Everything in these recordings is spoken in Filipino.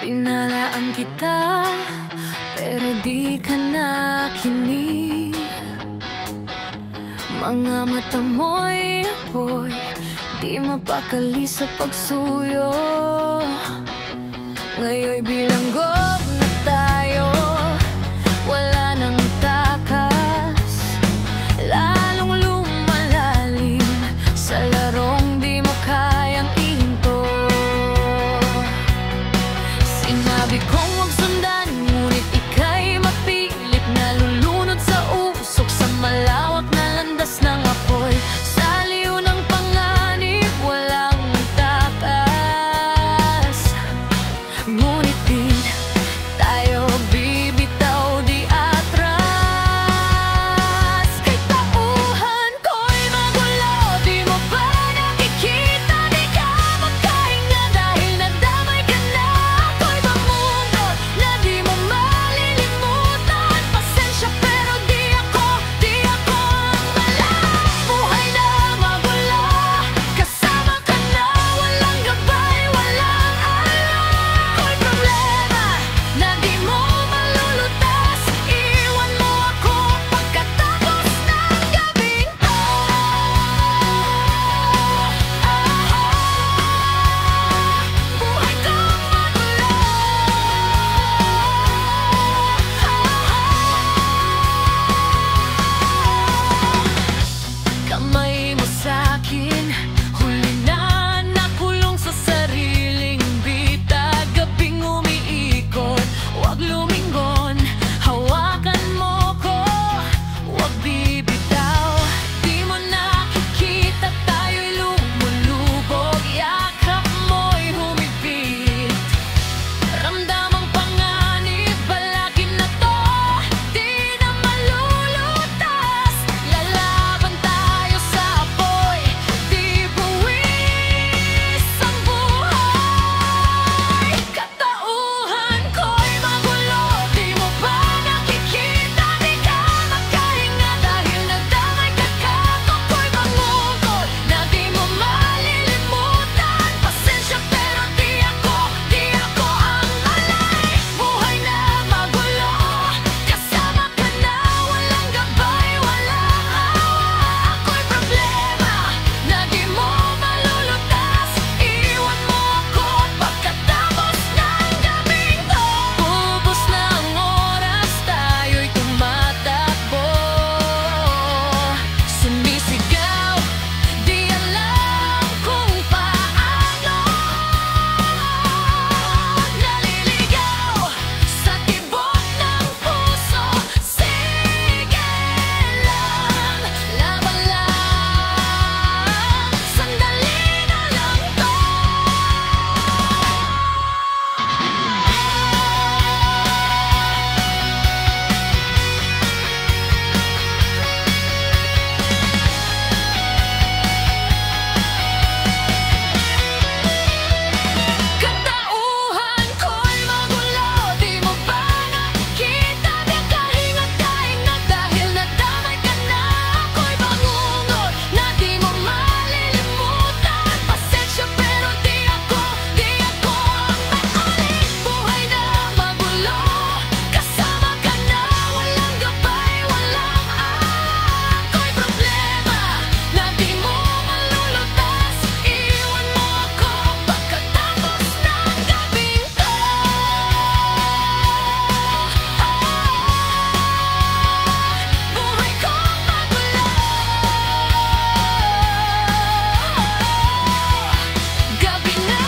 Binalaan kita, pero di ka nakinig. Mga mata mo'y apoy, di mapakali sa pagsuyo. Ngayon'y bilanggo na tayo, wala nang takas. Lalong lumalalim sa larong di mo kayang ihinto. Sinabi kong huwag sundan, ngunit ika'y mapilit na lulunod sa usok sa malawak na landas ng apoy. Sa liw ng panganib, walang takas. Ngunit di tayo bibitaw, di atras. Kahit tauhan ko'y magulo, di mo ba nakikita? Di ka makahinga dahil nadamay ka na. Ako'y bumungkot na di mo malilimutan. Pasensya pero di ako ang mala. Buhay na magulo, kasama ka na. Walang gabay, walang alam. Ako'y problema na di mo malulutas. Iwan mo ako pagkatapos ng gabing to. Buhay kong magulo. Kamay mo sa'kin, huli na nakulong sa sariling bitag. Gabing umiikot, huwag lumingon. Hawakan mo ko, huwag bibitaw. Di mo nakikita, tayo'y lumulubog. Yakap mo'y humigpit. Ramdam ang panganib, balakid na to, di na malulutas. Lalaban tayo sa apoy, di buwis ang buhay. Katauhan ko'y magulo, di mo ba nakikita? Di ka makahinga dahil nadamay ka ka. Ako'y bumungkot na di mo malilimutan. Pasensya pero di ako ang alay. Buhay na magulo, kasama ka na. Walang gabay, walang awa. Ako'y problema na di mo malulutas. Iwan mo ako pagkatapos ng gabing to. Ubos na ang oras, tayo'y tumatakbo. Sumisigaw, di alam kung paano. Naliligaw sa tibok ng puso. Sige lang, laban lang. Sandali na lang to. Katauhan ko'y magulo, di mo ba nakikita? Di ka hinga dahil nadamay ka na. Ako'y bangungot na di mo malilimutan. Pasensya pero di ako ang may-ari. Buhay na magulo, kasama ka na. Walang gabay, walang ako'y problema na di mo malulutas. Iwan mo ako pagkatapos ng gabing to. Buhay kong magulo. Gabi na,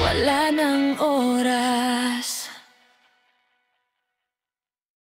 wala nang